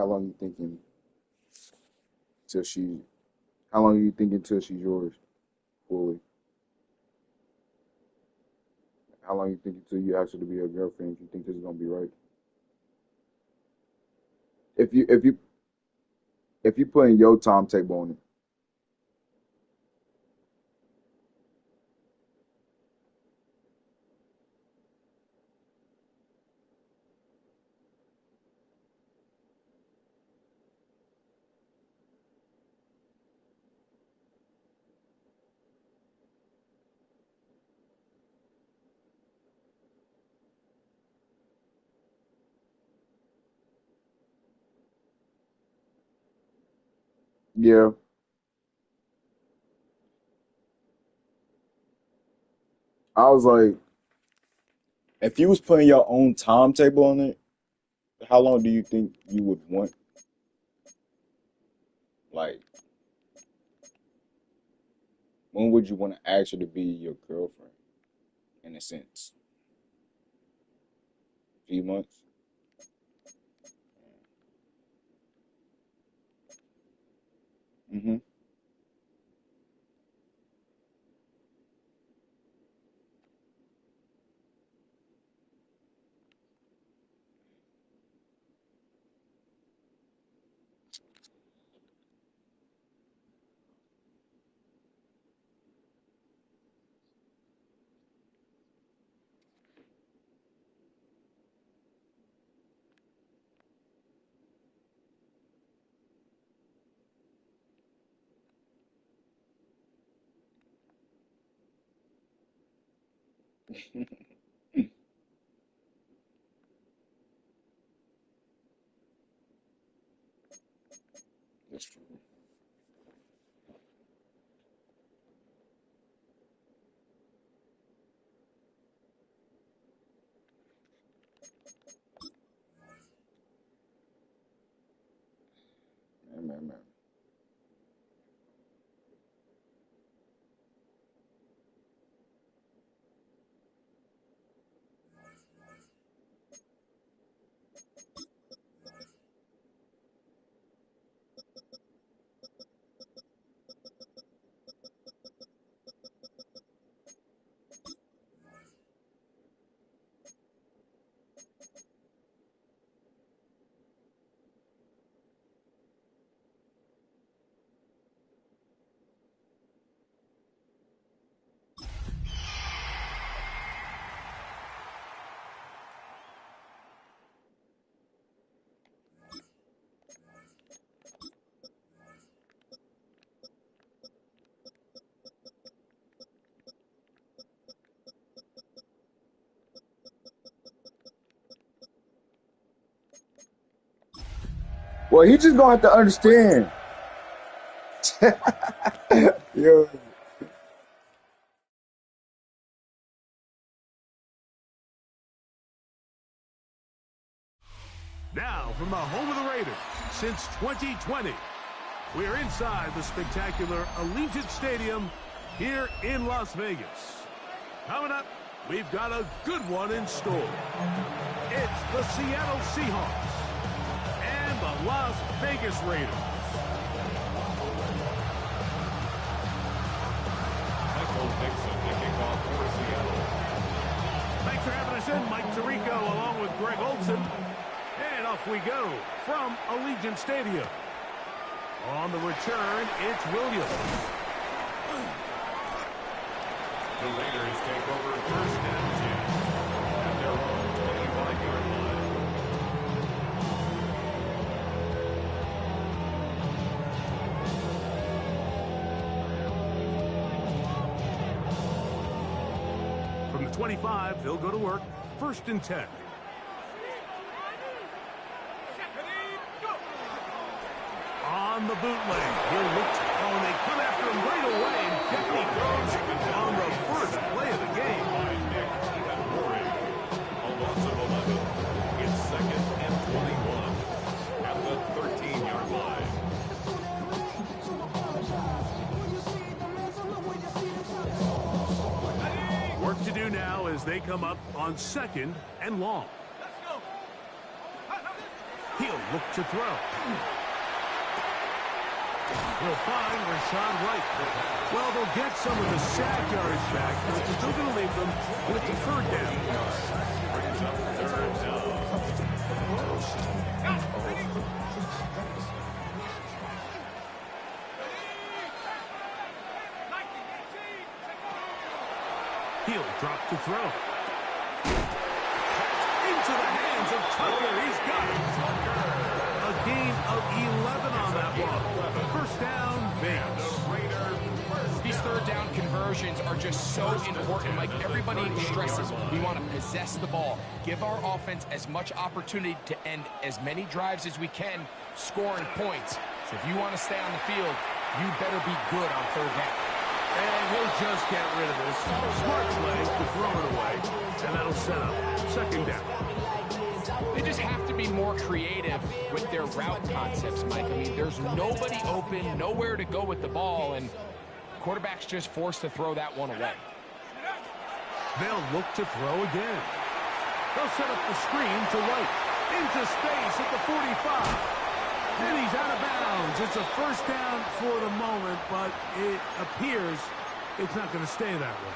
How long you thinking till she? How long you thinking till she's yours fully? How long you thinking till you ask her to be your girlfriend? If you think this is gonna be right? If you if you if you putting your timetable on it, yeah. I was like, if you was putting your own timetable on it, how long do you think you would want? Like, when would you want to ask her to be your girlfriend? In a sense, few months. Hmm. That's true. Man. Well, he just gonna have to understand. Yo, Now, from the home of the Raiders since 2020, we're inside the spectacular Allegiant Stadium here in Las Vegas. Coming up, we've got a good one in store. It's the Seattle Seahawks and the Las Vegas Raiders. Michael Dixon kicking off for Seattle. Thanks for having us in, Mike Tirico, along with Greg Olson. And off we go from Allegiant Stadium. On the return, it's Williams. The Raiders take over first and 10 at their own 25-yard line. From the 25, they'll go to work. First and 10. On the bootleg, he'll look. Oh, and they come after him right away, and down he goes on the first play of the game. A loss of 11. It's second and 21 at the 13-yard line. Work to do now as they come up on second and long. He'll look to throw. He'll find Rashad White. Well, they'll get some of the sack yards back, but it's still going to leave them with the third down. He'll drop to throw. Into the hands of Tucker. He's got it. A gain of 11 on that one. First down, Vegas. These third down conversions are just so important. Like everybody stresses, we want to possess the ball, give our offense as much opportunity to end as many drives as we can, scoring points. So if you want to stay on the field, you better be good on third down. And he'll just get rid of this. Smart play to throw it away, and that'll set up second down. They just have to be more creative with their route concepts, Mike. I mean, there's nobody open, nowhere to go with the ball, and quarterback's just forced to throw that one away. They'll look to throw again. They'll set up the screen to White. Into space at the 45. And he's out of bounds. It's a first down for the moment, but it appears it's not going to stay that way.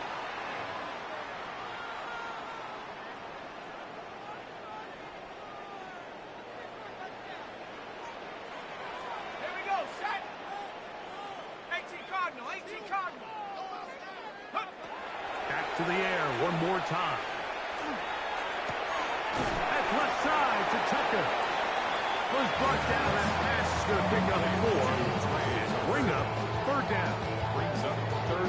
Here we go, set. 18 Cardinal, 18 Cardinal. Back to the air one more time. That's left side to Tucker. Was brought down. That pass is going to pick up 4 and bring up third down.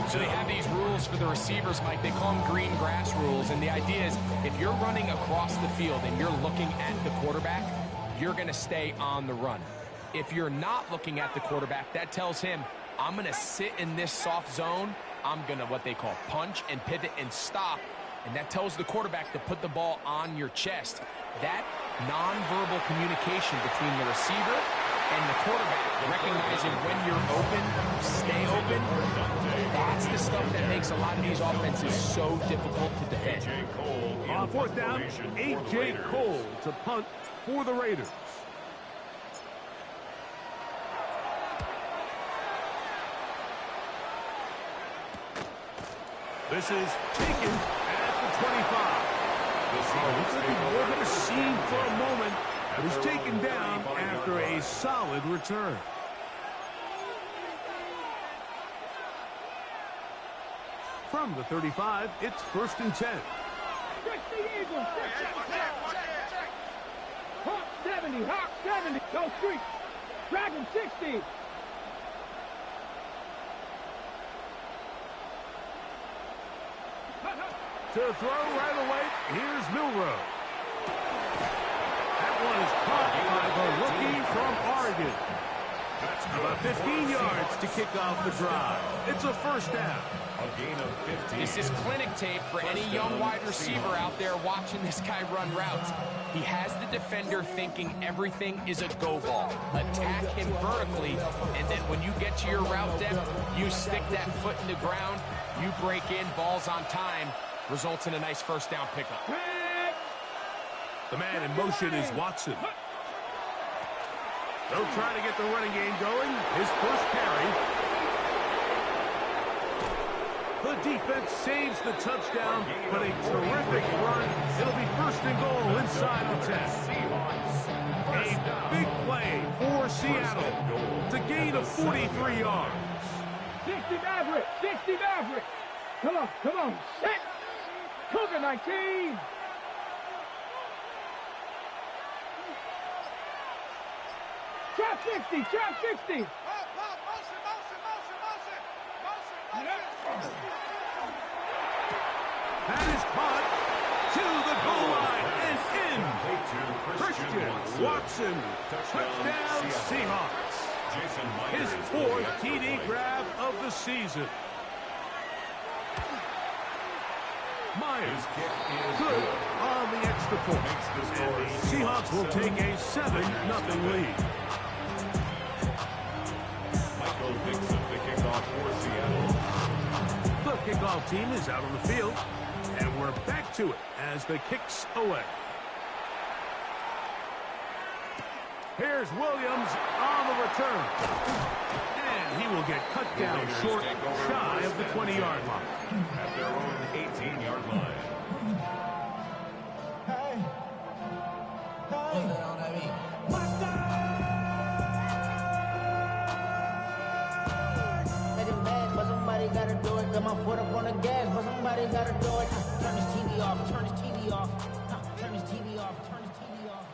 So they have these rules for the receivers, Mike. They call them green grass rules. And the idea is if you're running across the field and you're looking at the quarterback, you're going to stay on the run. If you're not looking at the quarterback, that tells him, I'm going to sit in this soft zone. I'm going to what they call punch and pivot and stop. And that tells the quarterback to put the ball on your chest. That nonverbal communication between the receiver and the quarterback, recognizing when you're open, stay open, that's the stuff that makes a lot of these offenses so difficult to defend. On fourth down, A.J. Cole to punt for the Raiders. This is taken at the 25. Looks like he was in a scene for a moment. Was taken down after a solid return. From the 35, it's first and 10. Hawk 70, Hawk 70. Go street. Dragon 60. To throw right away, here's Milroe. That one is caught by the rookie from Oregon. About 15 yards to kick off the drive. It's a first down. A gain of 15. This is clinic tape for any young wide receiver out there watching this guy run routes. He has the defender thinking everything is a go ball. Attack him vertically, and then when you get to your route depth, you stick that foot in the ground, you break in, balls on time, results in a nice first down pickup. The man in motion is Watson. They'll try to get the running game going. His first carry. The defense saves the touchdown, but a terrific run. It'll be first and goal inside the 10. A big play for Seattle to gain of 43 yards. 60 Maverick, 60 Maverick. Come on, come on. Set. Cougar 19. Trap 60, trap 60. That is caught to the goal line and in. Christian Watson, touchdown Seahawks. His fourth TD grab of the season. Myers good on the extra point. And the Seahawks will take a 7-0 lead. Michael Dixon, the kickoff for Seattle. The kickoff team is out on the field, and we're back to it as the kick's away. Here's Williams on the return. And he will get cut down short, shy of the 20-yard line. At their own 18-yard line. But somebody gotta do it. Got my foot up on the gas, but somebody gotta do it. Turn this TV off, turn this TV off. Turn this TV off, turn this TV off.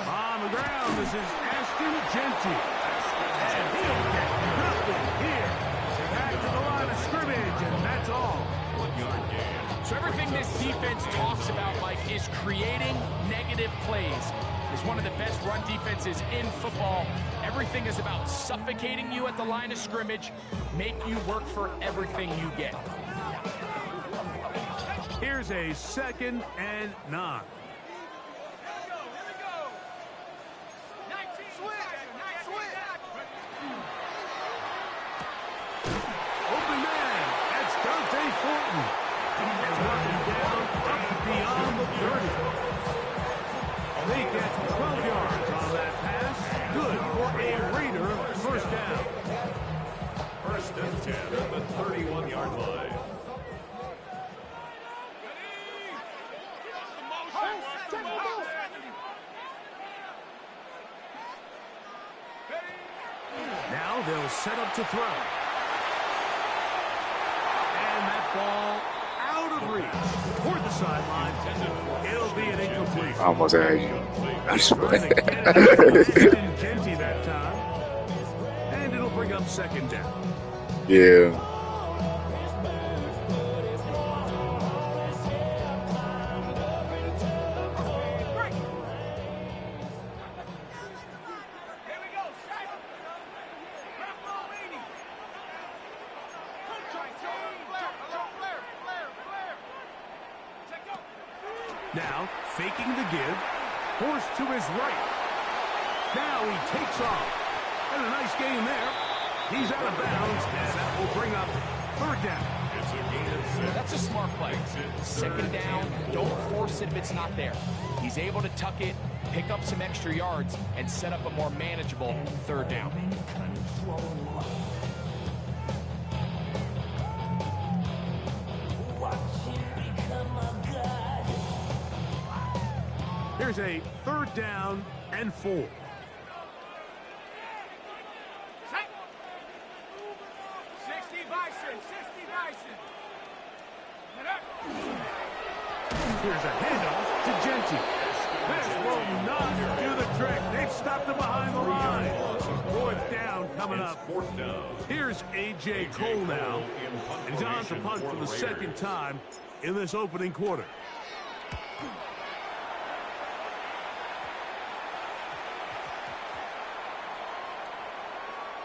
On the ground, this is Ashton Jeanty. And he'll get nothing here. Back to the line of scrimmage, and that's all. 1-yard gain. So everything this defense talks about, Mike, is creating negative plays. It's one of the best run defenses in football. Everything is about suffocating you at the line of scrimmage, make you work for everything you get. Here's a 2nd and 9. Open man, that's Dante Fortin. And running down up beyond the 30. They get 12 yards on that pass. Good for a Raider first down. 1st and 10 at the 31-yard line. Now they'll set up to throw. And that ball out of reach. Toward the sideline. It'll be an incomplete. I almost had you. I swear. Trying to get it to Ashton Jeanty that time. And it'll bring up 2nd down. Yeah. Now, faking the give, forced to his right. Now he takes off. And a nice game there. He's out of bounds, and that will bring up 3rd down. It's a gain of 6. That's a smart play. 2nd down, don't force it if it's not there. He's able to tuck it, pick up some extra yards, and set up a more manageable 3rd down. Here's a 3rd down and 4. Here's a handoff to Jeanty. This will not do the trick. They've stopped him behind the line. 4th down coming up. 4th down. Here's A.J. Cole now. And he's on to punt for the 2nd time in this opening quarter.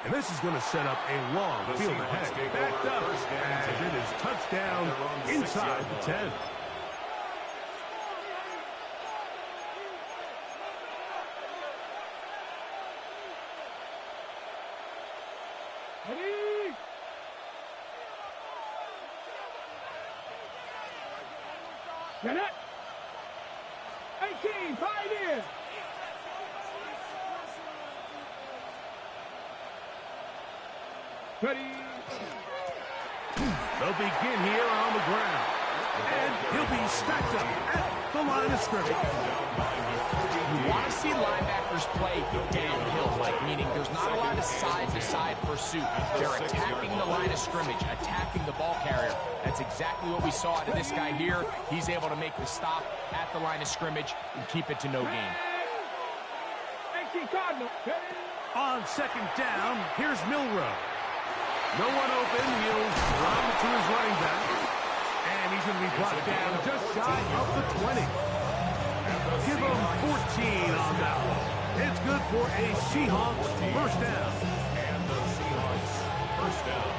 And this is going to set up a long field ahead. Backed up as it is touchdown inside the 10. Ready? Get it. 18, 5 in. Ready. They'll begin here on the ground. And he'll be stacked up at the line of scrimmage. You want to see linebackers play downhill, like meaning there's not a lot of side-to-side pursuit. They're attacking the line of scrimmage, attacking the ball carrier. That's exactly what we saw out of this guy here. He's able to make the stop at the line of scrimmage and keep it to no gain. 18 Cardinal. On 2nd down, here's Milroe. No one open. He'll run to his running back. And he's going to be brought down just shy of the 20. Give him 14 on that one. It's good for a Seahawks first down. And the Seahawks first down.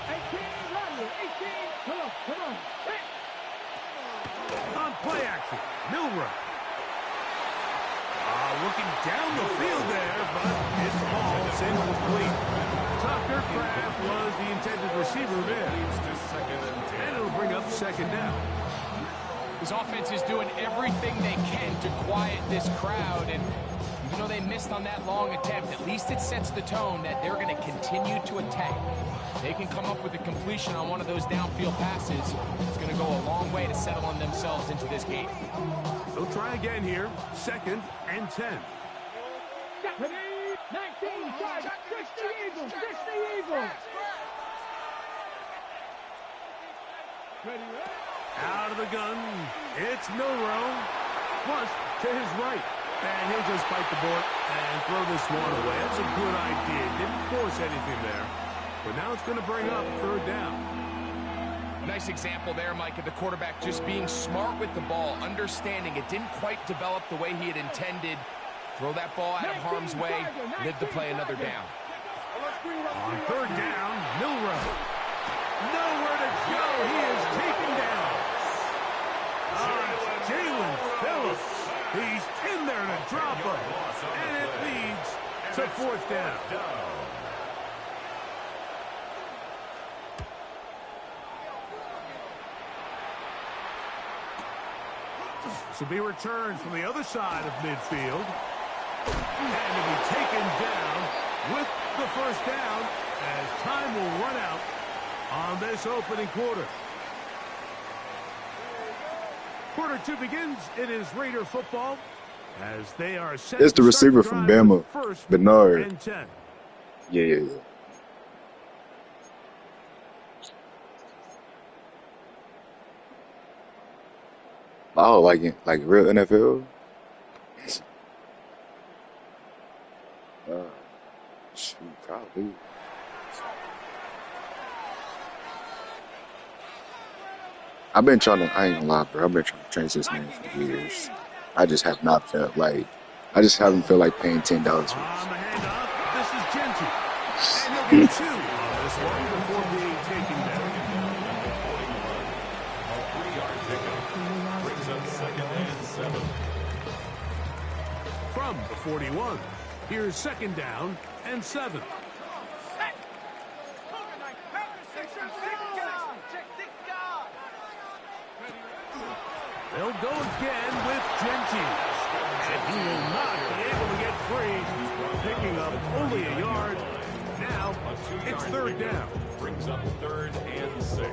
18, run. 18. Come on. On play action, Milroe. looking down the field there, but it's falls incomplete. Tucker Kraft was the intended receiver there. And it'll bring up second down. This offense is doing everything they can to quiet this crowd, and even though they missed on that long attempt, at least it sets the tone that they're going to continue to attack. They can come up with a completion on one of those downfield passes. It's going to go a long way to settle on themselves into this game. They'll try again here. 2nd and 10. 19, 5, 6 the Eagles, 6 the Eagles. Ready, Out of the gun, it's Milroe. Flush to his right. And he'll just bite the bullet and throw this one away. That's a good idea. Didn't force anything there. But now it's going to bring up 3rd down. Nice example there, Mike, of the quarterback just being smart with the ball, understanding it didn't quite develop the way he had intended. Throw that ball out of harm's way, live to play another down. On 3rd down, Milroe. Nowhere to go. He is taken down. Jalen Phillips. He's in there to drop him. And it leads to 4th down. This will be returned from the other side of midfield. And to be taken down with the 1st down as time will run out on this opening quarter. Quarter 2 begins. It is Raider football as they are set. It's the receiver from Bama, Bernard. Yeah. Oh, like real NFL? Shoot, probably. I've been trying to, I ain't gonna lie, bro. I've been trying to change this name for years. I just have not felt like, I just haven't felt like paying $10 for On the handoff, this is Genty. And he'll get 2 on this one before being taken down. A 3-yard pickup brings up 2nd and 7. From the 41, here's 2nd down and 7. They'll go again with Genty. And he will not be able to get free, picking up only a yard. Now, it's 3rd down. Brings up 3rd and 6.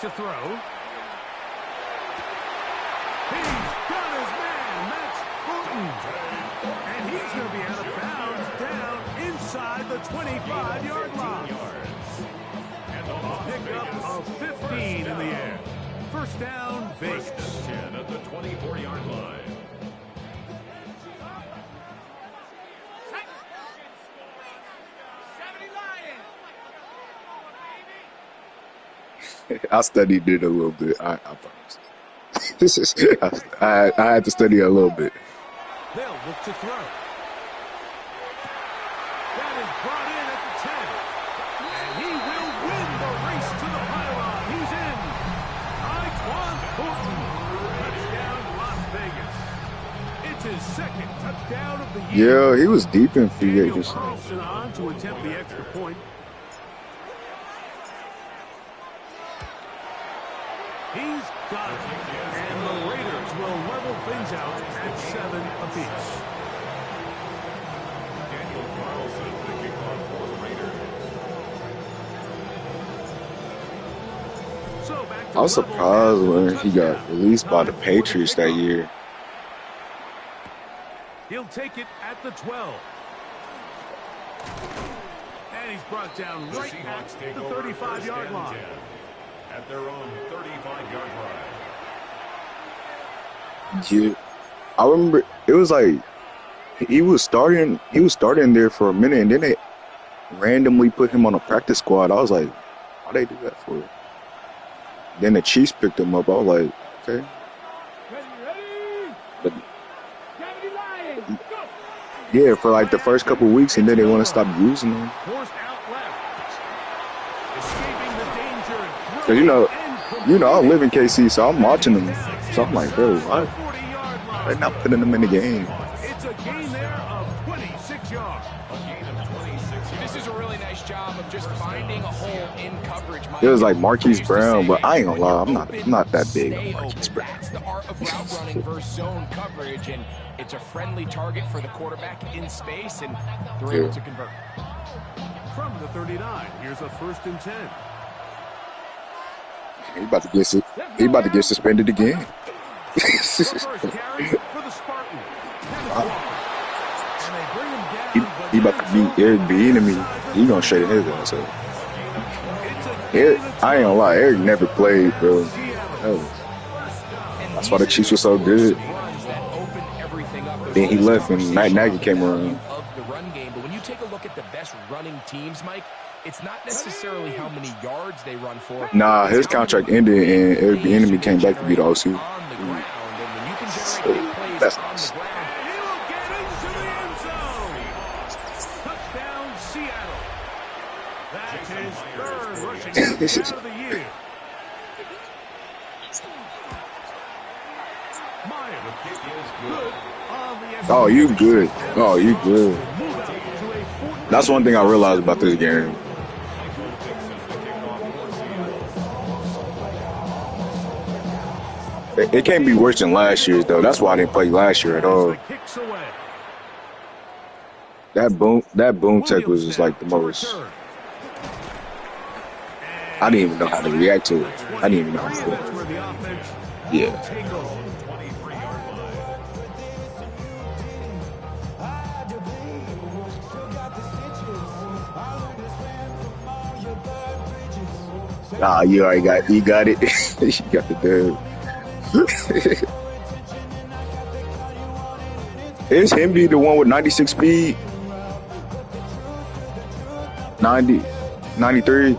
To throw. He's got his man. That's Houghton. And he's going to be out of bounds down inside the 25-yard line. A pickup of 15 in the air. 1st down, Vegas. 1st and 10 at the 24-yard line. I studied it a little bit. I promise. This is I had to study a little bit. They'll look to throw. That is brought in at the 10. And he will win the race to the pylon. He's in. Tyquan Thornton. Touchdown, Las Vegas. It's his 2nd touchdown of the year. Yeah, he was deep in free Daniel agency. Carlson on to attempt the extra point. He's got it. And the Raiders will level things out at 7 apiece. Daniel Carlson, the kickoff for the Raiders. So back to I was surprised when he got released by the Patriots that year. He'll take it at the 12. And he's brought down The right Seahawks at take the over 35-yard first line. and 10 at their own 35-yard line. Yeah, I remember it was like he was starting there for a minute, and then they randomly put him on a practice squad. I was like, why they do that for? Then the Chiefs picked him up. I was like, okay. Ready? But Deputy Lion, go! yeah, for like the first couple weeks, and then they want to stop using him. Forced out left. Escaping the danger and Cause throwing you know, I live in KC, so I'm watching them. So I'm like, bro, why 40-yard line. they're not putting them in the game? It's a gain there of 26 yards. A gain of 26 yards. This is a really nice job of just finding a hole in coverage. Mike. It was like We Marquise used to Brown, say, but I ain't gonna when lie, you're I'm not that open, big on stay Marquise open. Brown. That's the art of route running versus zone coverage, and it's a friendly target for the quarterback in space, and they're able to convert. From the 39, here's a 1st and 10. He about to get suspended again. The first carry for the Spartans. Kenneth Walker. And they bring him down, but He about to beat Eric Bieniemy. He gonna straighten his ass up. it's a Eric, gain of I ain't gonna lie, Eric never played, bro. That's why the Chiefs were so good. Then he left and Matt Nagy came around. Of the run game, but when you take a look at the best running teams, Mike, it's not necessarily how many yards they run for. Nah, his contract ended and Eric Bieniemy came back to be the OC. On the ground, and when you can generate big plays That's on nice. the ground, And he will get into the end zone. Touchdown, Seattle. That's his 3rd rushing touchdown of the year. Meyer, The kick is good. on the end Oh, you good. Oh, you good. move out to a 14. That's one thing I realized about this game. Michael fixes the kickoff for Seattle. It can't be worse than last year's though. That's why I didn't play last year at all. The kicks away. That boom tech was just like the most. I didn't even know how to react to it. I didn't even know how to That's feel. where the offense Yeah. take over. 23-yard line. Nah, you already got it. You got the dub. Is Hemby the one with 96 speed? 90, 93?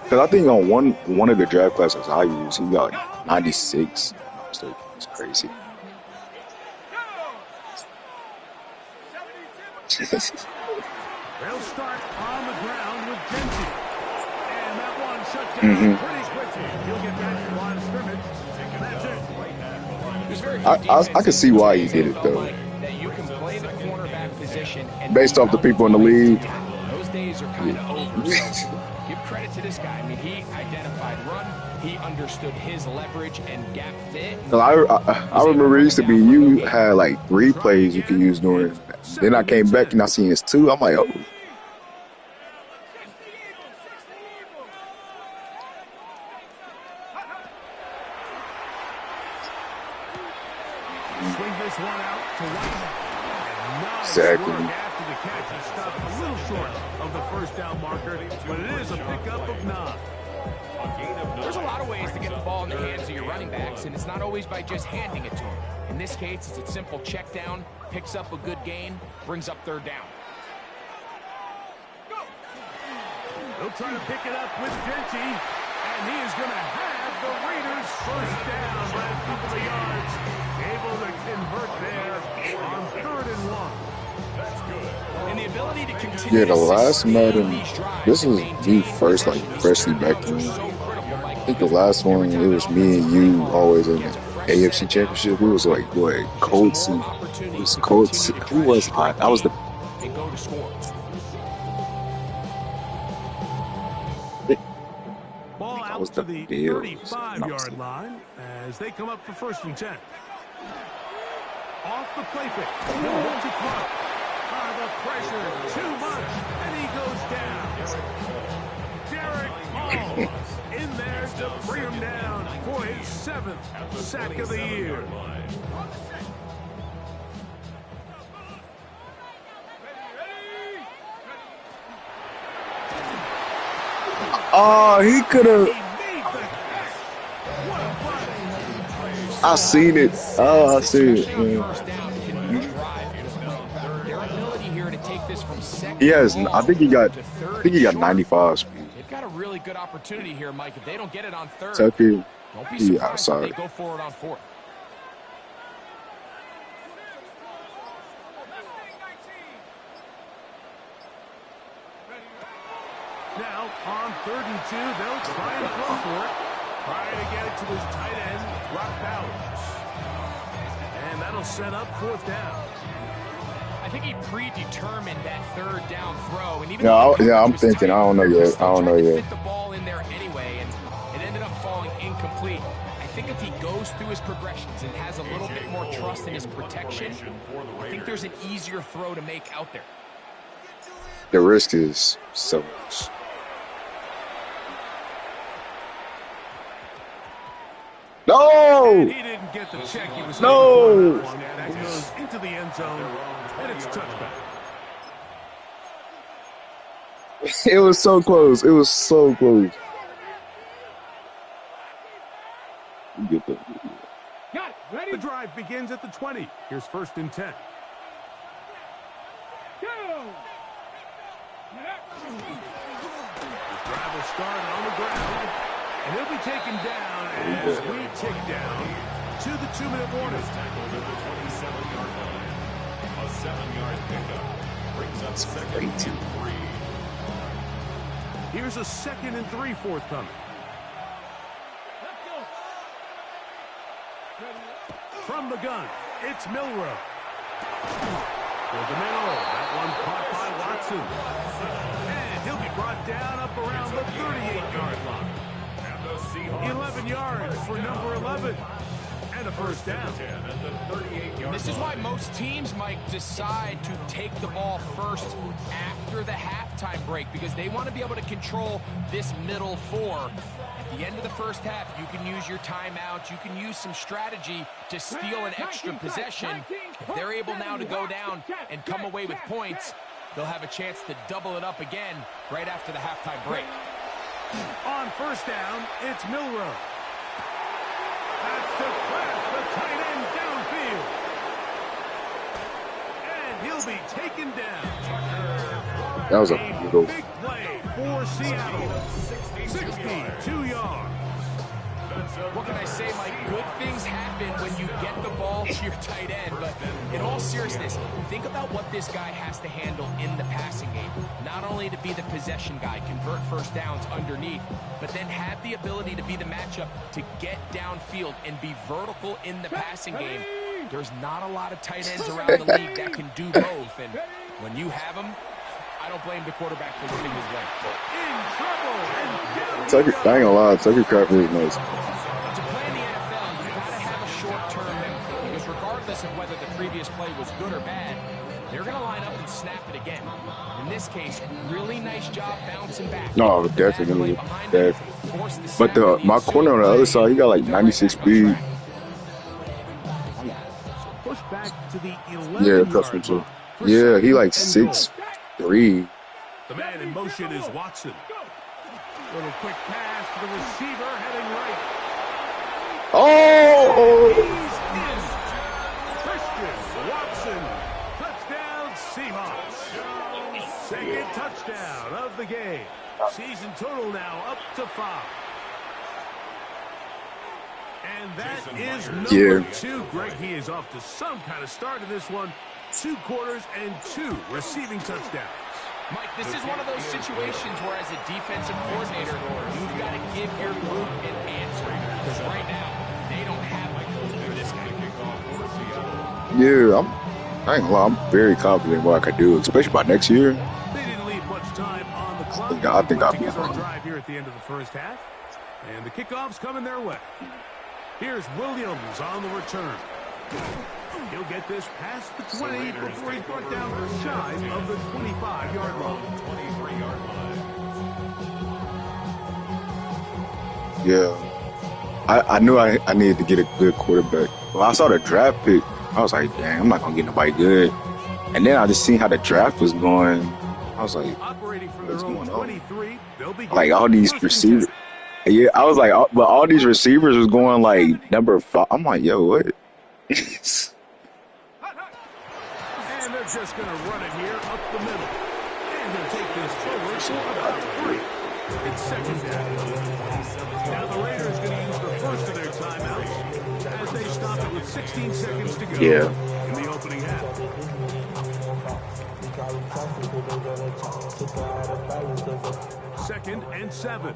Because I think on one of the draft classes I used, he got 96. It's crazy. They'll start on the ground with Genty. And that one shut down pretty quickly. He'll get back to the line of scrimmage. And that's it. there's very few I can see why he did it though. that you can play the cornerback position and Based off the people in the league. Those days are kind of over. So give credit to this guy. I mean, he identified run. He understood his leverage and gap fit. I remember it used to be you had like 3 plays you could use during. Then I came back and I seen it's 2. I'm like, oh. Swing this one out to White. Nice Exactly. work after the catch. He stopped a little short of the 1st down marker, but it is a pickup of 9. A gain of 9. There's a lot of ways to get the ball in the hands of your running backs, and it's not always by just handing it to them. In this case, it's a simple check down, picks up a good gain, brings up 3rd down. They'll try to pick it up with Genty, and he is going to have the Raiders 1st down by a couple of yards. Able to convert there on 3rd and 1. That's good. And the ability to continue Yeah, the to last sustain Madden, these drives this and was maintain me first, like these freshly back drives in. are so critical, Mike. I think the last one, it was me and you always in the AFC Championship. We was like, what, Colts and it was Colts. Who was hot? I was the. And go to score. Ball I out was to the the Bills. 35-yard line as they come up for 1st and 10. Off the play fake. He'll hold you close. The pressure too much, and he goes down. Derek Hall in there to bring him down for his 7th sack of the year. Oh, he could He have. made the catch. What a play. I seen it. Oh, I seen it. Especially on Yeah. first down, can you drive? Their ability here to take this from second He has. and I think he long got. to I third think he and got short. 95 speed. They've got a really good opportunity here, Mike. If they don't get it on third, Tucker, don't be he surprised if outside. they go for it on fourth. Now, on 3rd and 2, they'll try and throw for it. Trying to get it to his tight end, Brock Bowers. And that'll set up 4th down. I think he predetermined that third down throw, and even Yeah, though the yeah. I'm coverage was thinking. tight, I don't know he was yet. I still don't know trying to yet. fit the ball in there anyway, and it ended up falling incomplete. I think if he goes through his progressions and has a little bit more trust in his protection, I think there's an easier throw to make out there. The risk is so much. No! And he didn't get the check he was No! looking for on that one. That goes into the end zone, and it's touchback. It was so close. It was so close. You get the. Got it. Ready? The drive begins at the 20. Here's 1st and 10. Go. Drive will start on the ground, and he'll be taken down as we tick down to the 2-minute warning. Tackled at the 27-yard line. A 7-yard pickup brings up 2nd and 3. Here's a 2nd and 3 forthcoming. Let's go. From the gun, it's Milrow. For the middle, that one caught by Watson. And he'll be brought down up around the 38-yard line. And the Seahawks 11 yards for number 11. And a 1st down. at the 38-yard This is why most teams, Mike, decide to take the ball first after the halftime break because they want to be able to control this middle four. At the end of the first half, you can use your timeout. You can use some strategy to steal an extra possession. If they're able now to go down and come away with points, they'll have a chance to double it up again right after the halftime break. On 1st down, it's Milrow. That's to crash the tight end downfield. And he'll be taken down. That was a A brutal. big play for Seattle. 62 yards. What can I say, Mike? Good things happen when you get the ball to your tight end. But in all seriousness, think about what this guy has to handle in the passing game. Not only to be the possession guy, convert first downs underneath, but then have the ability to be the matchup to get downfield and be vertical in the passing game. There's not a lot of tight ends around the league that can do both. And when you have them, I don't blame the quarterback for looking his way. In trouble. And down Tucker, I ain't gonna lie. Tucker Craft is nice. To play in the NFL, you got to have a short-term memory because regardless of whether the previous play was good or bad, they're going to line up and snap it again. In this case, really nice job bouncing back. No, Put the bad definitely, play behind them, definitely. force the But sack in my ensuing corner on the other play, side, he got like put them right 96 back on speed. track. push back to the Yeah, 11-yard custom too. line. For Yeah, he 2nd like and goal. 6'3". The man in motion is Watson. Little quick pass to the receiver heading right. Oh! He's in. Christian Watson. Touchdown Seahawks. 2nd touchdown of the game. Season total now up to 5. And that is number 2. Greg, he is off to some kind of start in this one. 2 quarters and 2 receiving touchdowns. Mike, this is one of those situations where as a defensive coordinator, you've got to give your group an answer. Because right now, they don't have a goal for this guy. Yeah, I ain't gonna lie. I'm very confident in what I could do, especially by next year. They didn't leave much time on the clock. I think I'll Put be together a fine. drive here at the end of the first half. And the kickoff's coming their way. Here's Williams on the return. He'll get this past the 20 before he's brought down shy of the 25-yard line. 23-yard line. Yeah, I knew I needed to get a good quarterback. When I saw the draft pick, I was like, dang, I'm not gonna get nobody good. And then I just seen how the draft was going. I was like, Operating from their what's own going on? 23, they'll begin Like all these first and 10. receivers. Yeah, I was like, but all these receivers was going like number 5. I'm like, yo, what? And they're just going to run it here up the middle. And they'll take this forward for about 3. It's second down. Now the Raiders going to use the first of their timeouts as they stop it with 16 seconds to go in the opening half. Second and 7.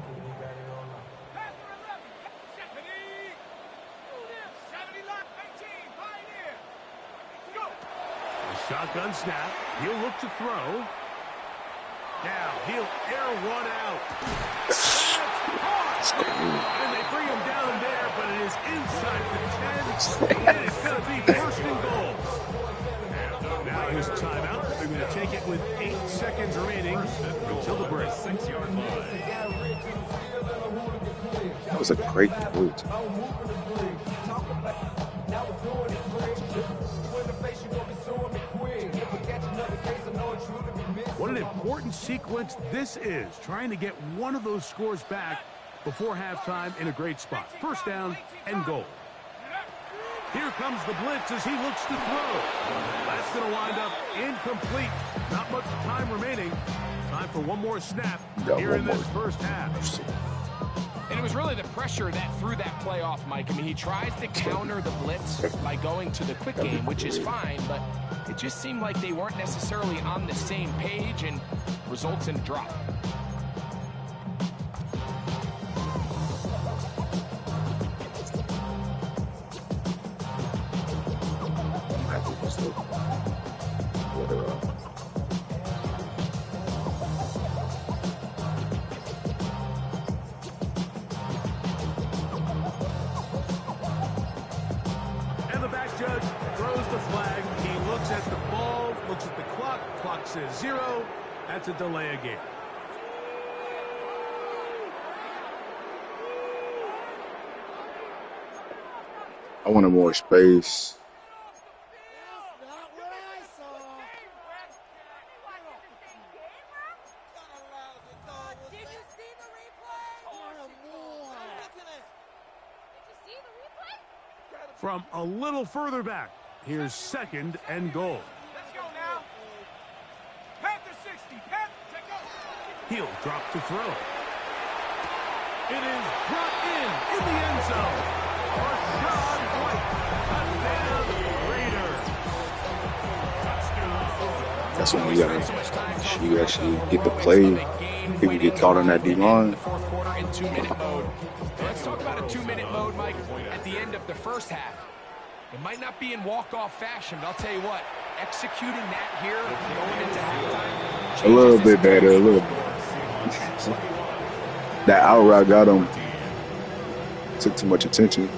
Shotgun snap. He'll look to throw. Now he'll air one out. That's caught. And they bring him down there, but it is inside the 10. And it's going to be first and goal. Now here's a timeout. They're going to take it with 8 seconds remaining until the break. 6-yard line. That was a great quote. What an important sequence this is, trying to get one of those scores back before halftime in a great spot. First down and goal. Here comes the blitz as he looks to throw. That's going to wind up incomplete. Not much time remaining. Time for one more snap here in this first half. And it was really the pressure that threw that play off, Mike. I mean, he tries to counter the blitz by going to the quick game, which is fine, but it just seemed like they weren't necessarily on the same page and results in a drop. Judge throws the flag. He looks at the ball, looks at the clock. Clock says 0. That's a delay of game. I wanted more space. From a little further back, here's second and goal. Let's go now. Panther 60. Panther, take off. He'll drop to throw. It is brought in the end zone. Rashad White, touchdown Raiders. That's when you actually get the play. People get caught on that D-line. Let's talk about a 2-minute mode, Mike, at the end of the first half. It might not be in walk-off fashion, but I'll tell you what, executing that here, going into halftime, a little bit better, a little bit. That out route got him. Took too much attention.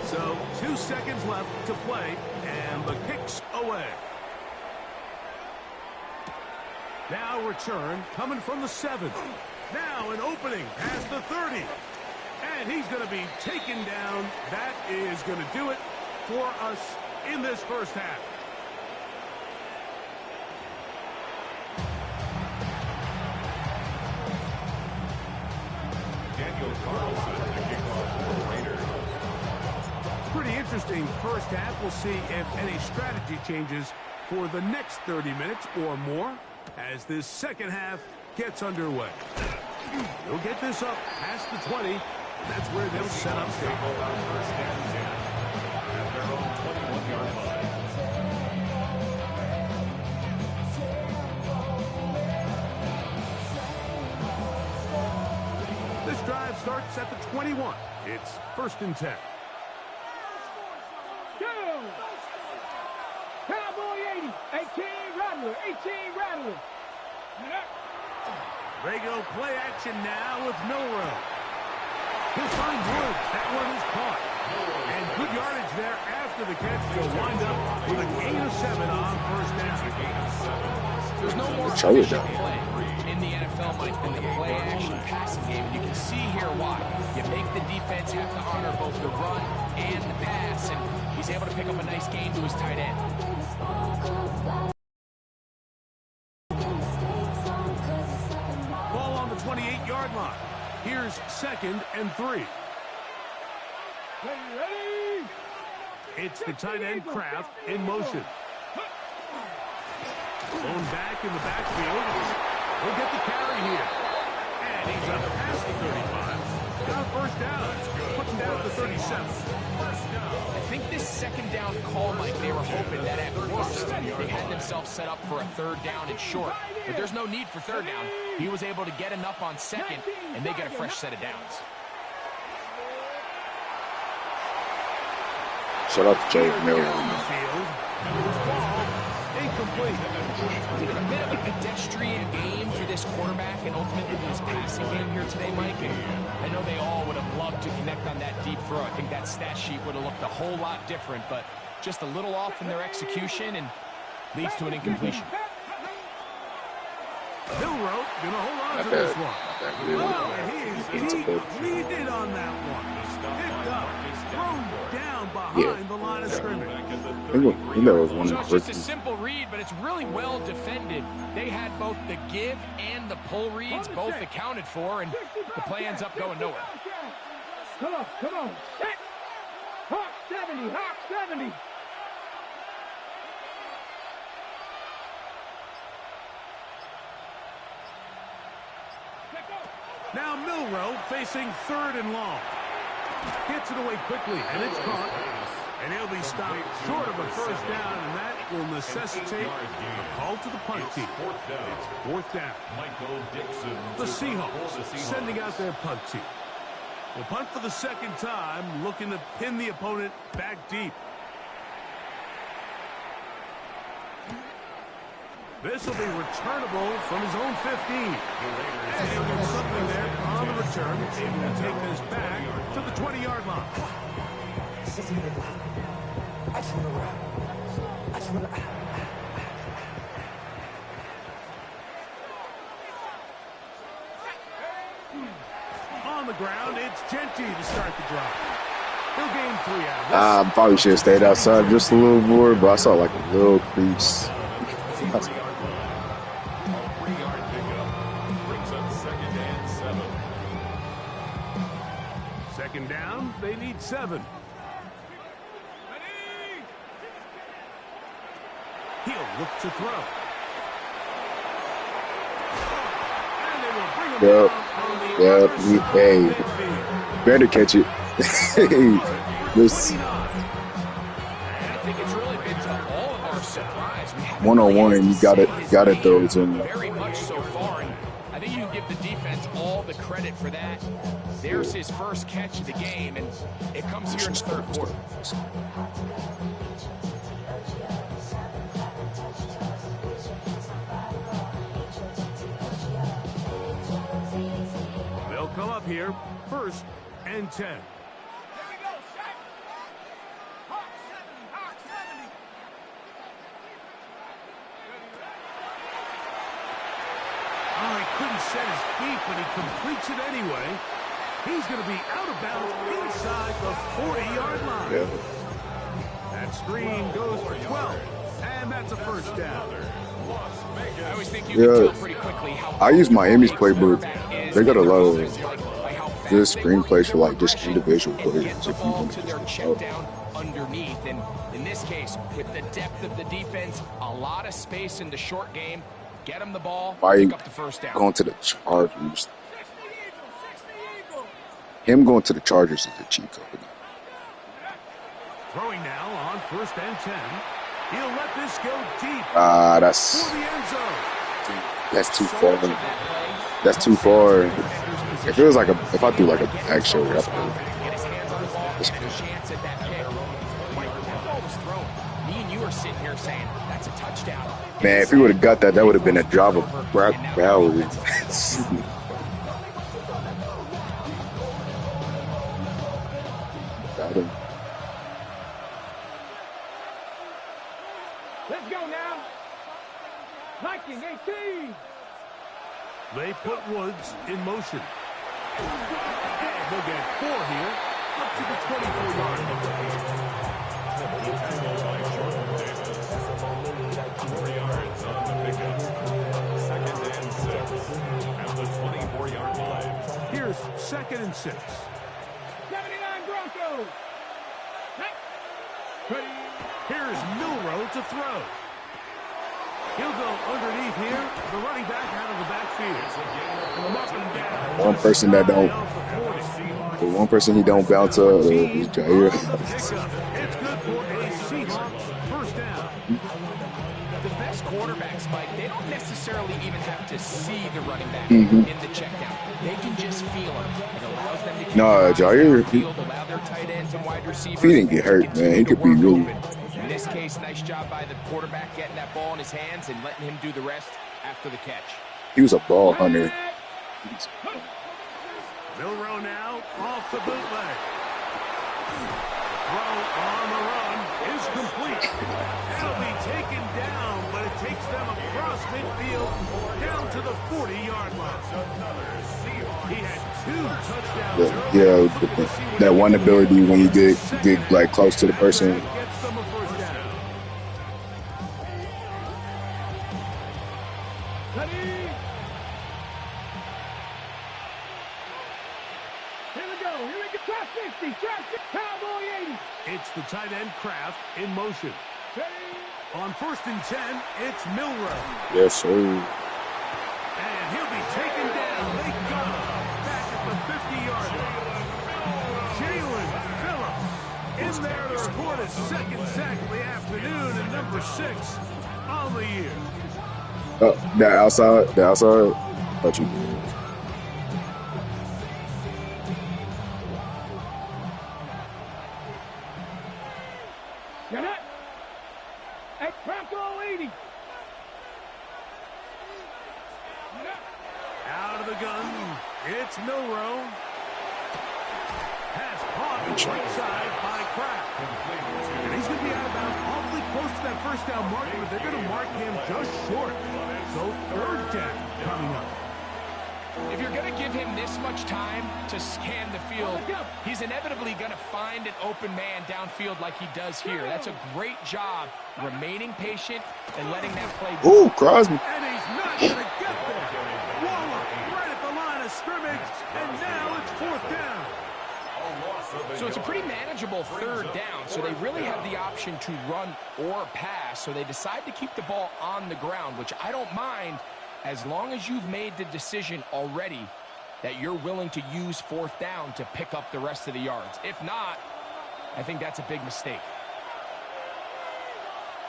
So 2 seconds left to play, and the kick's away. Now return coming from the 7. Now an opening past the 30. And he's going to be taken down. That is going to do it for us in this first half. Daniel Carlson, the kickoff for the Raiders. Pretty interesting first half. We'll see if any strategy changes for the next 30 minutes or more as this second half gets underway. They'll get this up past the 20. That's where they'll set up shop. First and 10 at their own 21-yard line. This drive starts at the 21. It's first and 10. Go! Cowboy 80. 18 Rattler. 18 Rattler. They go play action now with Milrow. He'll find Woods. That one is caught. And good yardage there after the catch. They'll wind up with a gain of 7 on first down. There's no more efficient play in the NFL, Mike, than the play-action passing game. And you can see here why. You make the defense have to honor both the run and the pass, and he's able to pick up a nice gain to his tight end. line. Here's 2nd and 3. Ready? It's the tight end Kraft in motion. Thrown back in the backfield. He'll get the carry here. And he's up past the 35. Got a first down. Putting down the 37. I think this second down call, Mike, they were hoping that at worst they had themselves set up for a 3rd down and short. But there's no need for 3rd down. He was able to get enough on 2nd, and they get a fresh set of downs. Shout out to Jay Miller. On the field. Ball incomplete. It's been a bit of a pedestrian game for this quarterback and ultimately his passing game here today, Mike. And I know they all would have loved to connect on that deep throw. I think that stat sheet would have looked a whole lot different, but just a little off in their execution and leads to an incompletion. Milroe gonna hold on to this one. He is leading on that one. Picked up, thrown down behind the line of scrimmage. I think that was one So of it's the just a simple read, but it's really well defended. They had both the give and the pull reads both accounted for, and the play ends up going nowhere. Come on. Set. Hawk 70. Now Milroe facing 3rd and long. Gets it away quickly, and it's caught. And he'll be stopped short of a first down, and that will necessitate a call to the punt team. It's 4th down. Michael Dixon. The Seahawks sending out their punt team. Will punt for the 2nd time, looking to pin the opponent back deep. This will be returnable from his own 15. And he'll get something there on the return. Able to take this back to the 20-yard line. On the ground, it's Genty to start the drive. He'll gain 3 out of this. I probably should have stayed outside just a little more, but I saw like a little crease. Second down, they need 7. He'll look to throw. And they will bring him down on the Hey, better catch it. This And I think it's really been to all of our surprise. We haven't one-on-one, really you gotta throw it to him. very much so far, and I think you can give the defense all the credit for that. There's his first catch of the game, and it comes here in the 3rd quarter. They'll come up here, 1st and 10. Here we go, set. Hawk 70. Oh, he couldn't set his feet, but he completes it anyway. He's going to be out of bounds inside the 40-yard line. Yeah. That screen goes for 12, and that's a first down. I always think you can tell pretty quickly how I use Miami's powerful this playbook. quarterback is They got a in their lot of offense, by how fast good they screenplays for like run just individual and get players the if you ball want to to their just check down underneath. And in this case, with the depth of the defense, a lot of space in the short game, get them the ball, Why pick up the first down. going to the Chargers. Him going to the Chargers is a cheat code. Throwing now on 1st and 10. He'll let this go deep That's for the end zone. too far. That's too far. If it was like if I threw like a back shoulder, that's cool. Get his hands on the ball, and a chance at that pick. Mike, when that ball was thrown, me and you are sitting here saying, that's a touchdown. Man, if he would have got that, that would have been a drop of Brock Bowers. Got him. Let's go now. Viking 18. They put Woods in motion. And they'll get 4 here, up to the 24-yard line. 4 yards on the pickup. 2nd and 6 at the 24-yard line. 2nd and 6. 79 Broncos. Ready. Here's Milroe to throw. He'll go underneath here. The running back out of the backfield. Up and down. One person that don't, the one person he don't bounce up is Jair. It's good for a Seahawks first down. The best quarterbacks, Mike, they don't necessarily even have to see the running back in the check down. They can just feel him. It allows them to keep Jair, allow their tight ends and wide receivers. if he didn't get hurt, man, he could be really. In this case, nice job by the quarterback getting that ball in his hands and letting him do the rest after the catch. He was a ball hunter. Milroe now off the bootleg. Throw on the run is complete. That'll be taken down, but it takes them across midfield down to the 40-yard line. He had 2 touchdowns. Yeah, that one ability when you get like close to the person. Gets them a first down. Ready. Here we go. Trap 60. Cowboy 80. It's the tight end Kraft in motion. Ready. On 1st and 10, it's Milroe. Yes, sir. And he'll be taken down. They got him back at the 50-yard line. Jalen Phillips in there to record his 2nd sack of the afternoon and number 6 on the year. The outside. Thought you did. Get it. At Bronco 80. Out of the gun, it's Milroe. Has caught right side by Kraft. And he's going to be out of bounds awfully close to that first down marker, but they're going to mark him just short. So 3rd down coming up. If you're going to give him this much time to scan the field, he's inevitably going to find an open man downfield like he does here. That's a great job remaining patient and letting that play go. Ooh, Crosby. And he's not going to get there. Waller right at the line of scrimmage, and now it's 4th down. So it's a pretty manageable 3rd down, so they really have the option to run or pass, so they decide to keep the ball on the ground, which I don't mind as long as you've made the decision already that you're willing to use 4th down to pick up the rest of the yards. If not, I think that's a big mistake.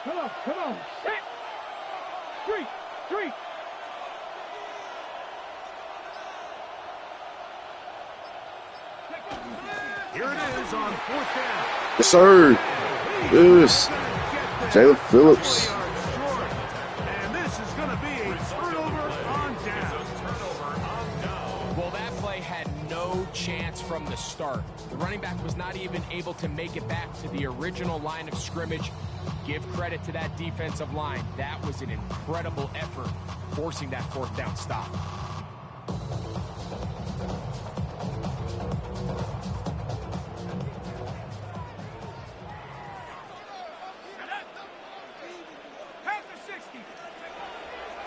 Come on. Set. 3. Here it is on 4th down. Yes, sir. Yes. Jalen Phillips. And this is going to be a turnover on down. Well, that play had no chance from the start. The running back was not even able to make it back to the original line of scrimmage. Give credit to that defensive line. That was an incredible effort, forcing that 4th down stop.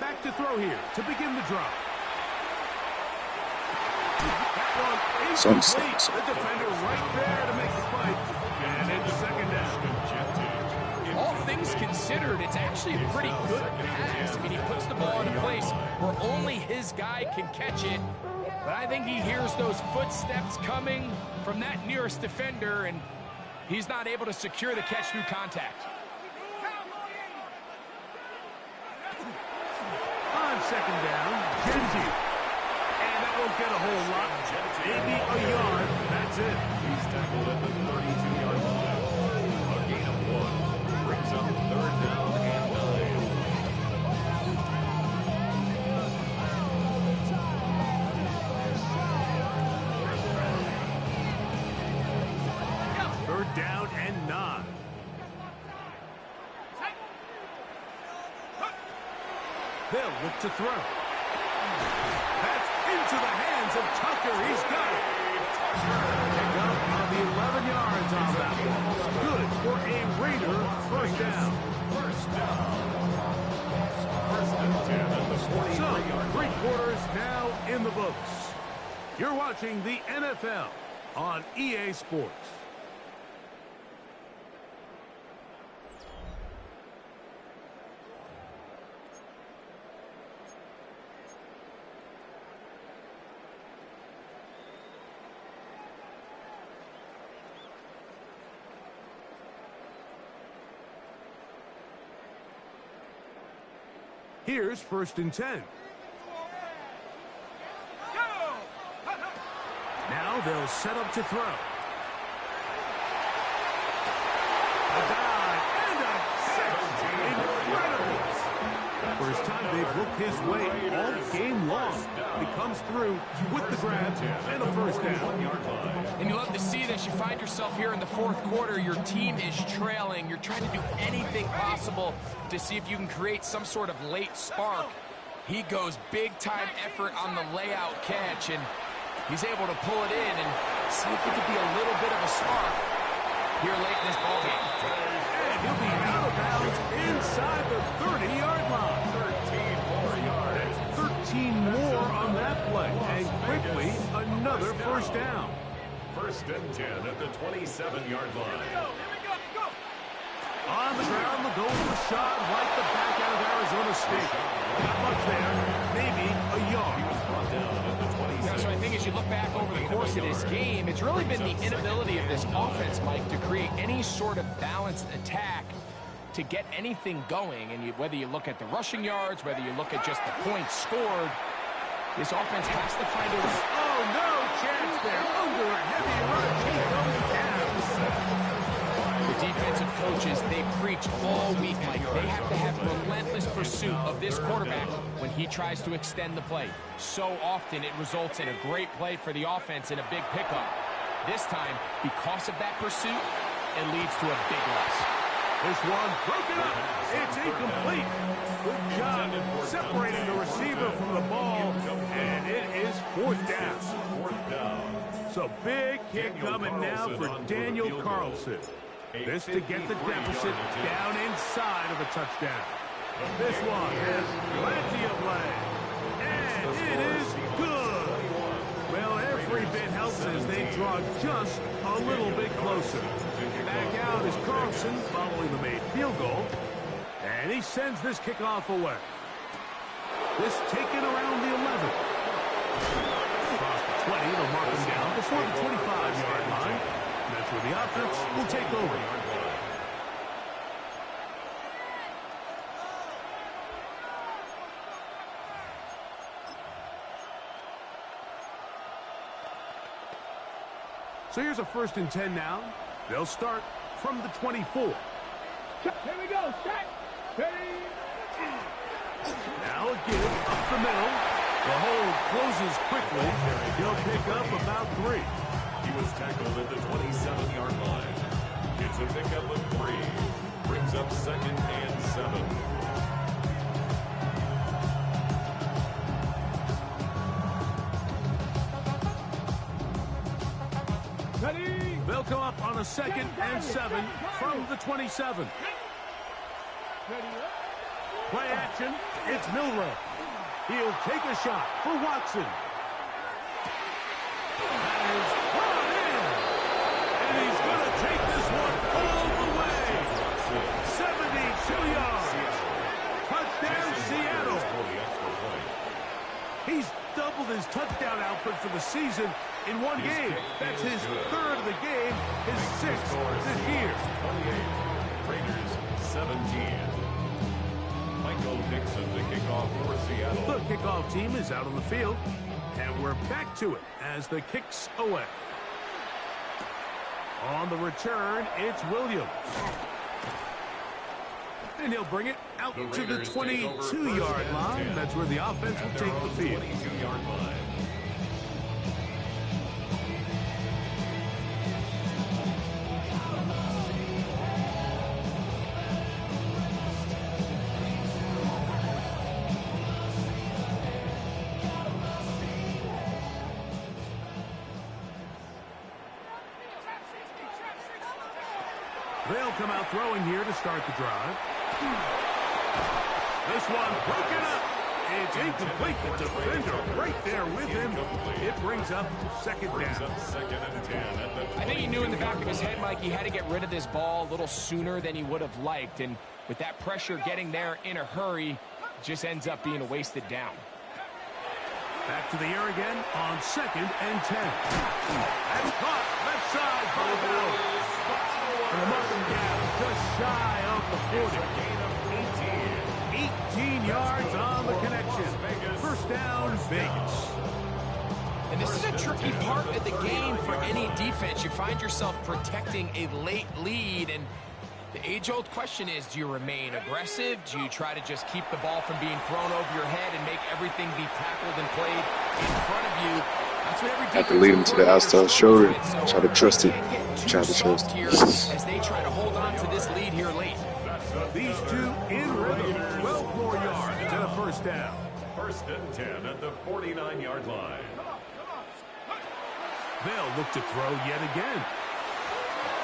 Back to throw here to begin the drive. That one is complete. The defender right there to make the play. And it's 2nd down. All things considered, it's actually a pretty good pass. I mean, he puts the ball in a place where only his guy can catch it. But I think he hears those footsteps coming from that nearest defender, and he's not able to secure the catch through contact. On 2nd down, Genji. And that won't get a whole lot. Maybe a yard. That's it. He's tackled at the 32-yard line. A gain of 1 brings up 3rd down and 9. 3rd down and 9. They'll look to throw. That's into the hands of Tucker. He's got it. Pick up on the 11 yards on that one. Good for a Raider 1st down. 1st and 10 at the 43-yard line. So, 3 quarters now in the books. You're watching the NFL on EA Sports. Here's 1st and 10. Now they'll set up to throw. A dive and a catch. Incredible. First time they've looked his way all game long. He comes through with the grab and a 1st down. And you love to see this. You find yourself here in the 4th quarter. Your team is trailing. You're trying to do anything possible to see if you can create some sort of late spark. He goes big-time effort on the layout catch, and he's able to pull it in and see if it could be a little bit of a spark here late in this ballgame. And he'll be out of bounds inside the 30-yard line. 13 more yards. That's 13 more on that play. And quickly, another 1st down. 1st and 10 at the 27-yard line. On the ground, they'll go with a shot like the back out of Arizona State. Not much there, maybe a yard. Yeah, so I think as you look back over the course of this game, it's really been the inability of this offense, Mike, to create any sort of balanced attack to get anything going. And whether you look at the rushing yards, whether you look at just the points scored, this offense has to find a way. Oh, no chance there. Under a heavy rush, he goes down. The defensive coaches, they preach all week, Mike. They have to have relentless pursuit of this quarterback when he tries to extend the play. So often it results in a great play for the offense and a big pickup. This time, because of that pursuit, it leads to a big loss. This one broken up. It's incomplete. Good job separating the receiver from the ball, and it is 4th down. 4th down. So big kick coming now for Daniel Carlson. This to get the deficit down inside of a touchdown. This one has plenty of leg. And it is good. Well, every bit helps as they draw just a little bit closer. Back out is Carlson following the made field goal. And he sends this kickoff away. This taken around the 11. Across the 20, they'll mark him down before the 25-yard line. And that's where the offense will take over. So here's a 1st and 10 now. They'll start from the 24. Here we go. Set. Now a give up the middle. The hole closes quickly. He'll pick up about 3. He was tackled at the 27-yard line. It's a pickup of 3. Brings up 2nd and 7. Ready. They'll come up on a 2nd and 7 from the 27. Play action. It's Milroe. He'll take a shot for Watson. That is brought in. And he's going to take this one all the way. 72 yards. Touchdown, Seattle. He's doubled his touchdown output for the season in one game. That's his 3rd of the game, his 6th this year. 28. Raiders 17. Michael Dixon to kick off for Seattle. The kickoff team is out on the field, and we're back to it as the kick's away. On the return, it's Williams. And he'll bring it out to the 22-yard line. That's where the offense will take the field. 22-yard line. They'll come out throwing here to start the drive. This one broken up. It's incomplete. The defender right there with him. It brings up second down. I think he knew in the back of his head, Mike, he had to get rid of this ball a little sooner than he would have liked. And with that pressure getting there in a hurry, it just ends up being a wasted down. Back to the air again on 2nd and 10. And caught left side by Bowers. And a Markham down just shy of the 40. 18 yards on the connection. First down, Vegas. And this is a tricky part of the game for any defense. You find yourself protecting a late lead, and the age-old question is, do you remain aggressive? Do you try to just keep the ball from being thrown over your head and make everything be tackled and played in front of you? That's what every defense Have to lead him to the outside shoulder. Try to trust it. Try to trust it. As they try to hold on to this lead here late. These two in rhythm. 12 more yards and a first down. 1st and 10 at the 49-yard line. They'll look to throw yet again.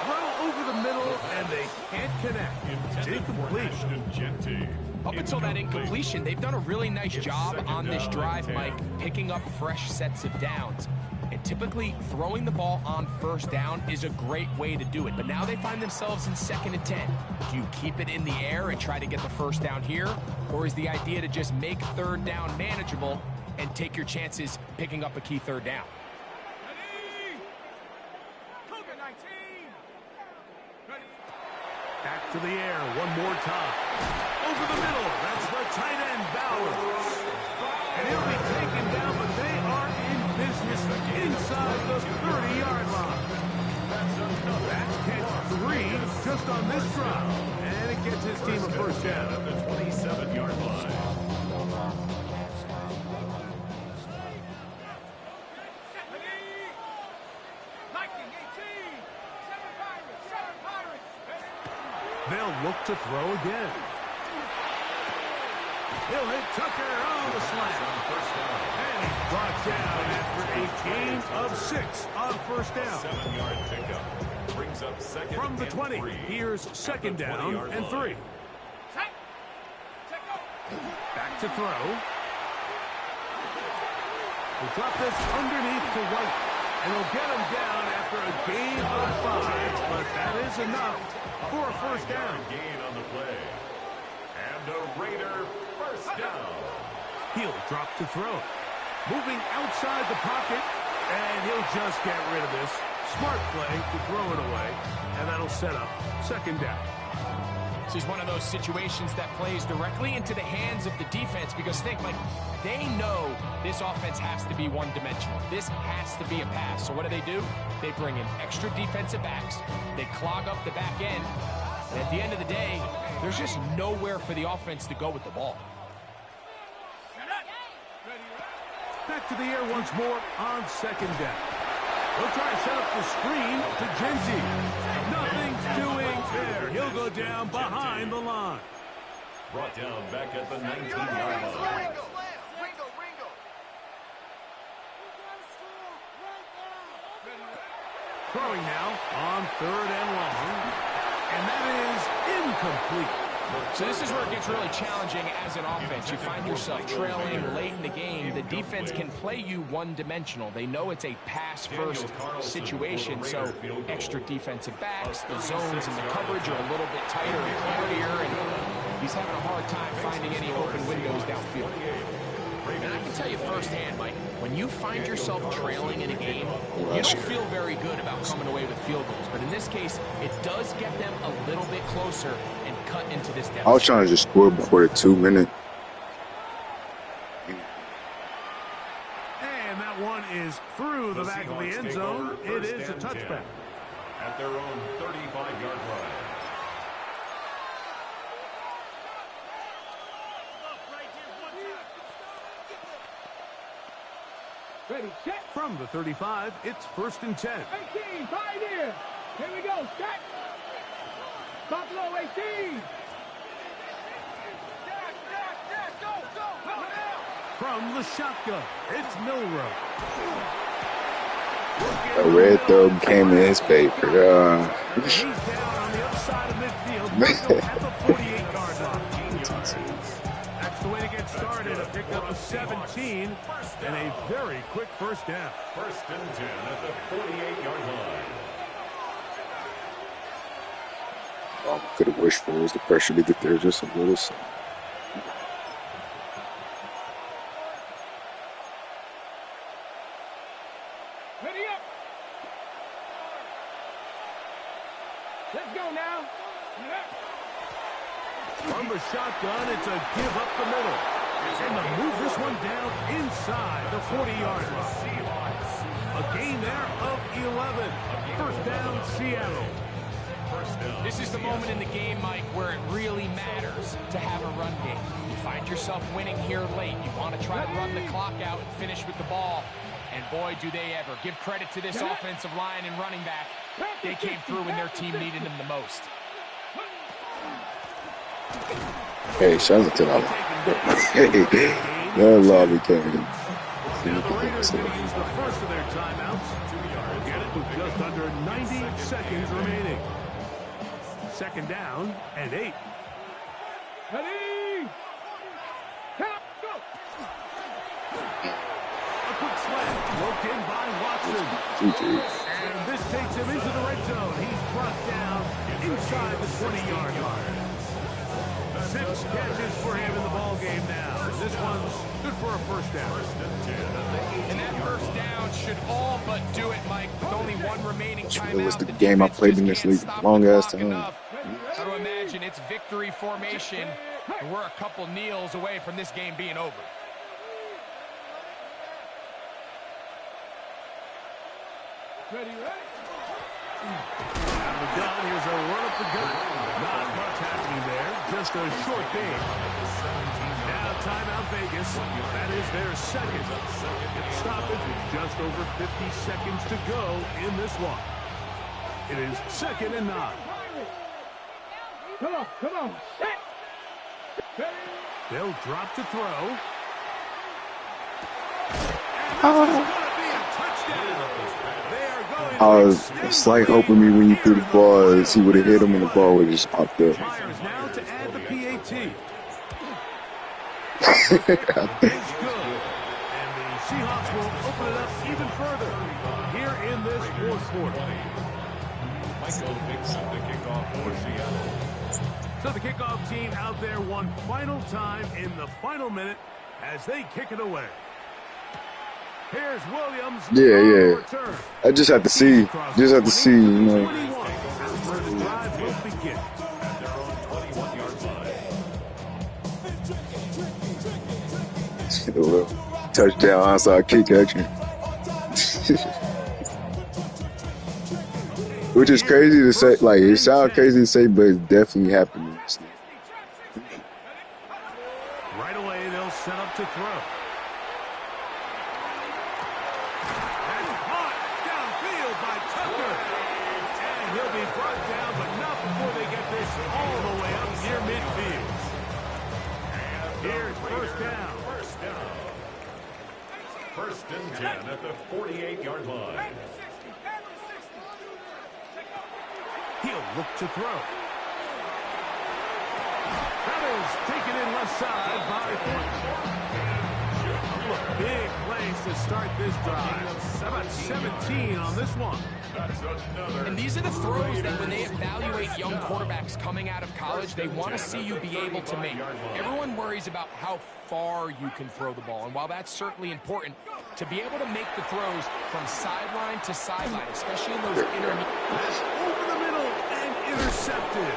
Throw over the middle, and they can't connect. Incomplete. Up until that incompletion, they've done a really nice job on this drive, Mike, picking up fresh sets of downs. And typically, throwing the ball on first down is a great way to do it. But now they find themselves in 2nd and 10. Do you keep it in the air and try to get the first down here? Or is the idea to just make 3rd down manageable and take your chances picking up a key 3rd down? Back to the air one more time. Over the middle. That's the tight end, Bowers. And he'll be taken down, but they are in business inside the 30-yard line. That's catch 3 just on this drive. And it gets his team a first down at the 27-yard line. They'll look to throw again. He'll hit Tucker on the slant. And he's brought down after a gain of 6 on first down. 7-yard pickup. Brings up 2nd From the 20, and 3. here's second down and 3. Back to throw. He'll drop this underneath to White. And he'll get him down after a gain of 5. But that is enough for a first down. Gain on the play. And a Raider first down. He'll drop to throw. Moving outside the pocket. And he'll just get rid of this. Smart play to throw it away. And that'll set up second down. This is one of those situations that plays directly into the hands of the defense, because think, like, they know this offense has to be one-dimensional. This has to be a pass. So what do? They bring in extra defensive backs. They clog up the back end. And at the end of the day, there's just nowhere for the offense to go with the ball. Back to the air once more on second down. He'll try to set up the screen to Genty. Nothing's doing there. He'll go down behind the line. Brought down back at the 19-yard line. Throwing now on 3rd and long. And that is incomplete. So this is where it gets really challenging as an offense. You find yourself trailing late in the game. The defense can play you one-dimensional. They know it's a pass-first situation, so extra defensive backs, the zones and the coverage are a little bit tighter and clearier, and he's having a hard time finding any open windows downfield. And I can tell you firsthand, Mike, when you find yourself trailing in a game, you don't feel very good about coming away with field goals. But in this case, it does get them a little bit closer and cut into this deficit. I was trying to just score before the 2-minute. And that one is through the back of the end zone. It is a touchback. At their own 35-yard line. Ready, set. From the 35, it's 1st and 10. 18, Pioneer. Here we go, set. Buffalo 18. From the shotgun, it's Milroe. A red throw came in his favor. He's down on the other side of midfield. At the 48-yard line. That's the way to get started. A pickup of 17 and a very quick first down. First and 10 at the 48-yard line. All I could have wished for was the pressure to get there just a little. So. Ready up. Let's go now. From the shotgun, it's a give up the middle. And to move this one down inside the 40-yard line. A gain there of 11. First down, Seattle. This is the moment in the game, Mike, where it really matters to have a run game. You find yourself winning here late. You want to try to run the clock out and finish with the ball. And boy, do they ever. Give credit to this offensive line and running back. They came through when their team needed them the most. Hey, shout out to that. Hey, that lobby came. Now the Raiders will use the first of their timeouts. Get it with just under 90 seconds remaining. Second down and 8. Ready. Count, go. A quick slant, broke in by Watson. And this takes him into the red zone. He's brought down inside the 20-yard line. 6 catches for him in the ball game now. This one's good for a first down. And that first down should all but do it, Mike, with only one remaining timeout. It was the game I played in this league long ass time. How to imagine it's victory formation, and we're a couple kneels away from this game being over. Ready, ready. Out of the gun, here's a run up the gut. Not much happening there, just a short game. Now timeout Vegas. That is their second stoppage with just over 50 seconds to go in this one. It is 2nd and 9. Come on, come on. Set. Ready. They'll drop to throw. And this is going to be a touchdown. They are going I was slight hoping me when you threw the ball, as he would have hit him and the ball would have just popped up. Myers now to add the PAT. Yeah, It's good. And the Seahawks will open it up even further here in this fourth quarter. Michael Dixon, the kickoff for Seattle. So the kickoff team out there one final time in the final minute as they kick it away. Here's Williams. yeah. Return. I just have to see, you know. 21. That's where the drive will begin. At their own 21-yard line. Touchdown, onside kick action. Which is crazy to say, like, it sounds crazy to say, but it's definitely happening. Right away, they'll set up to throw. That's caught downfield by Tucker. And he'll be brought down, but not before they get this all the way up near midfield. Here's first down. First and 10 at the 48-yard line. He'll look to throw. That is taken in left side by Thornton. Big place to start this drive. How about 17 on this one? That's another. And these are the throws that when they evaluate young quarterbacks coming out of college, they want to see you be able to make. Everyone worries about how far you can throw the ball. And while that's certainly important, to be able to make the throws from sideline to sideline, especially in those intermediate. Over the middle and intercepted.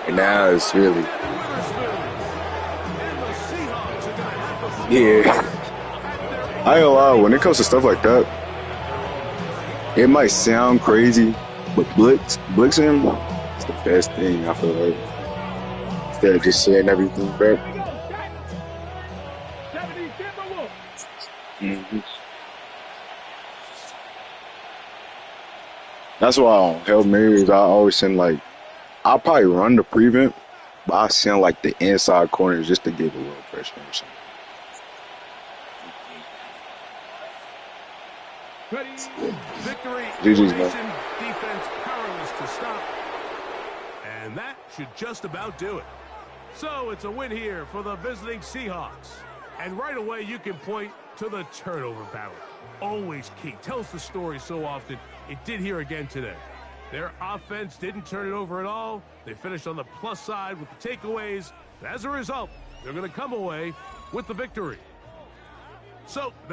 And now it's really, And the Seahawks are going to have the yeah. I ain't gonna lie, when it comes to stuff like that, it might sound crazy, but blitzing is the best thing, I feel like. Instead of just saying everything back. That's why on Hail Marys, I always send, like, I'll probably run the prevent, but I send, like, the inside corners just to give a little pressure or something. victory. GG's, man. Formation, defense powerless to stop. And that should just about do it. So it's a win here for the visiting Seahawks. And right away you can point to the turnover battle. Always key. Tells the story so often. It did here again today. Their offense didn't turn it over at all. They finished on the plus side with the takeaways. As a result, they're going to come away with the victory. So that